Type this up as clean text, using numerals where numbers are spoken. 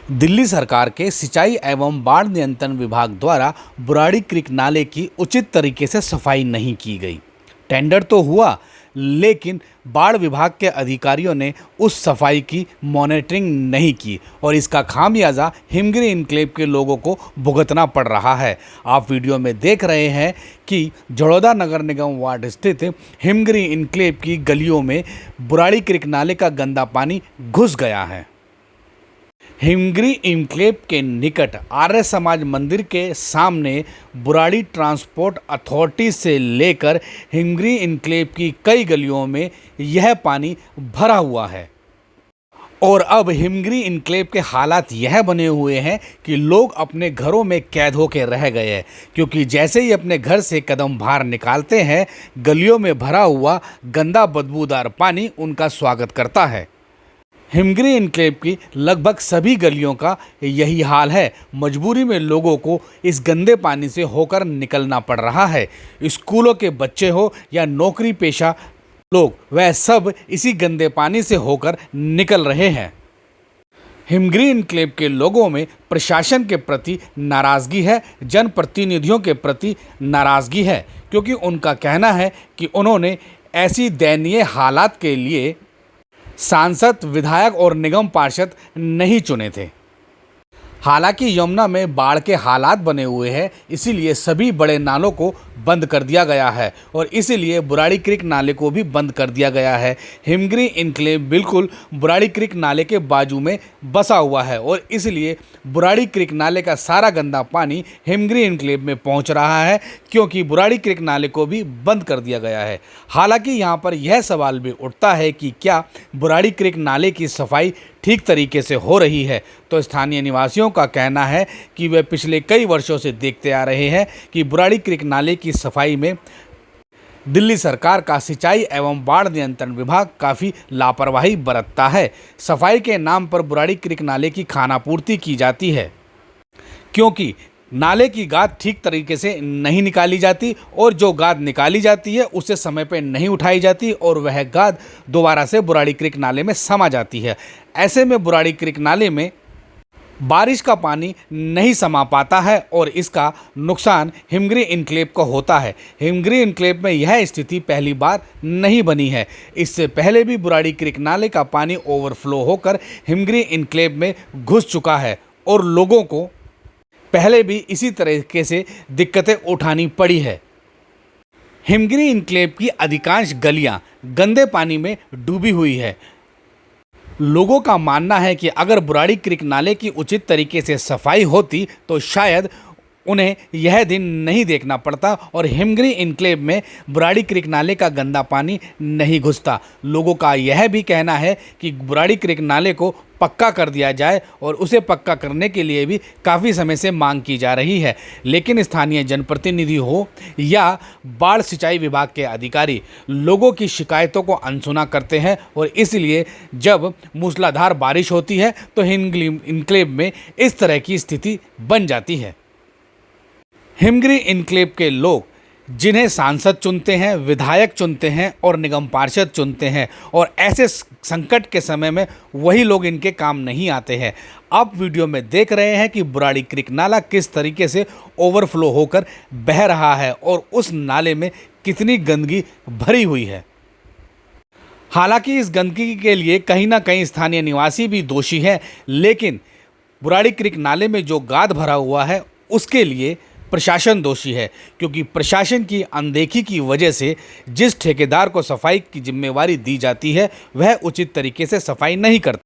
दिल्ली सरकार के सिंचाई एवं बाढ़ नियंत्रण विभाग द्वारा बुराड़ी क्रीक नाले की उचित तरीके से सफाई नहीं की गई। टेंडर तो हुआ, लेकिन बाढ़ विभाग के अधिकारियों ने उस सफाई की मॉनिटरिंग नहीं की और इसका खामियाजा हिमगिरी इनक्लेव के लोगों को भुगतना पड़ रहा है। आप वीडियो में देख रहे हैं कि जड़ौदा नगर निगम वार्ड स्थित हिमगिरी इनक्लेव की गलियों में बुराड़ी क्रीक नाले का गंदा पानी घुस गया है। हिमगिरी इनक्लेव के निकट आर्य समाज मंदिर के सामने बुराड़ी ट्रांसपोर्ट अथॉरिटी से लेकर हिमगिरी इनक्लेव की कई गलियों में यह पानी भरा हुआ है और अब हिमगिरी इनक्लेव के हालात यह बने हुए हैं कि लोग अपने घरों में कैद होकर रह गए हैं, क्योंकि जैसे ही अपने घर से कदम बाहर निकालते हैं, गलियों में भरा हुआ गंदा बदबूदार पानी उनका स्वागत करता है। हिमगिरी इनक्लेव की लगभग सभी गलियों का यही हाल है। मजबूरी में लोगों को इस गंदे पानी से होकर निकलना पड़ रहा है। स्कूलों के बच्चे हो या नौकरी पेशा लोग, वह सब इसी गंदे पानी से होकर निकल रहे हैं। हिमगिरी इनक्लेव के लोगों में प्रशासन के प्रति नाराज़गी है, जनप्रतिनिधियों के प्रति नाराज़गी है, क्योंकि उनका कहना है कि उन्होंने ऐसी दयनीय हालात के लिए सांसद, विधायक और निगम पार्षद नहीं चुने थे। हालांकि यमुना में बाढ़ के हालात बने हुए हैं, इसीलिए सभी बड़े नालों को बंद कर दिया गया है और इसीलिए बुराड़ी क्रीक नाले को भी बंद कर दिया गया है। हिमगिरी इनक्लेव बिल्कुल बुराड़ी क्रीक नाले के बाजू में बसा हुआ है और इसलिए बुराड़ी क्रीक नाले का सारा गंदा पानी हिमगिरी इनक्लेव में पहुंच रहा है, क्योंकि बुराड़ी क्रीक नाले को भी बंद कर दिया गया है। हालांकि यहाँ पर यह सवाल भी उठता है कि क्या बुराड़ी क्रीक नाले की सफाई ठीक तरीके से हो रही है। तो स्थानीय निवासियों का कहना है कि वे पिछले कई वर्षों से देखते आ रहे हैं कि बुराड़ी क्रीक नाले की सफाई में दिल्ली सरकार का सिंचाई एवं बाढ़ नियंत्रण विभाग काफ़ी लापरवाही बरतता है। सफाई के नाम पर बुराड़ी क्रीक नाले की खानापूर्ति की जाती है, क्योंकि नाले की गाद ठीक तरीके से नहीं निकाली जाती और जो गाद निकाली जाती है उसे समय पर नहीं उठाई जाती और वह गाद दोबारा से बुराड़ी क्रीक नाले में समा जाती है। ऐसे में बुराड़ी क्रीक नाले में बारिश का पानी नहीं समा पाता है और इसका नुकसान हिमगिरी इनक्लेव को होता है। हिमगिरी इनक्लेव में यह स्थिति पहली बार नहीं बनी है। इससे पहले भी बुराड़ी क्रीक नाले का पानी ओवरफ्लो होकर हिमगिरी इनक्लेव में घुस चुका है और लोगों को पहले भी इसी तरीके से दिक्कतें उठानी पड़ी है। हिमगिरी इनक्लेव की अधिकांश गलियां गंदे पानी में डूबी हुई है। लोगों का मानना है कि अगर बुराड़ी क्रीक नाले की उचित तरीके से सफाई होती तो शायद उन्हें यह दिन नहीं देखना पड़ता और हिमगिरी इनक्लेव में बुराड़ी क्रीक नाले का गंदा पानी नहीं घुसता। लोगों का यह भी कहना है कि बुराड़ी क्रीक नाले को पक्का कर दिया जाए और उसे पक्का करने के लिए भी काफ़ी समय से मांग की जा रही है, लेकिन स्थानीय जनप्रतिनिधि हो या बाढ़ सिंचाई विभाग के अधिकारी लोगों की शिकायतों को अनसुना करते हैं और इसलिए जब मूसलाधार बारिश होती है तो हिमगिरी इनक्लेव में इस तरह की स्थिति बन जाती है। हिमगिरी इनक्लेव के लोग जिन्हें सांसद चुनते हैं, विधायक चुनते हैं और निगम पार्षद चुनते हैं, और ऐसे संकट के समय में वही लोग इनके काम नहीं आते हैं। आप वीडियो में देख रहे हैं कि बुराड़ी क्रीक नाला किस तरीके से ओवरफ्लो होकर बह रहा है और उस नाले में कितनी गंदगी भरी हुई है। हालांकि इस गंदगी के लिए कहीं ना कहीं स्थानीय निवासी भी दोषी हैं, लेकिन बुराड़ी क्रीक नाले में जो गाद भरा हुआ है उसके लिए प्रशासन दोषी है, क्योंकि प्रशासन की अनदेखी की वजह से जिस ठेकेदार को सफाई की जिम्मेवारी दी जाती है वह उचित तरीके से सफाई नहीं करता।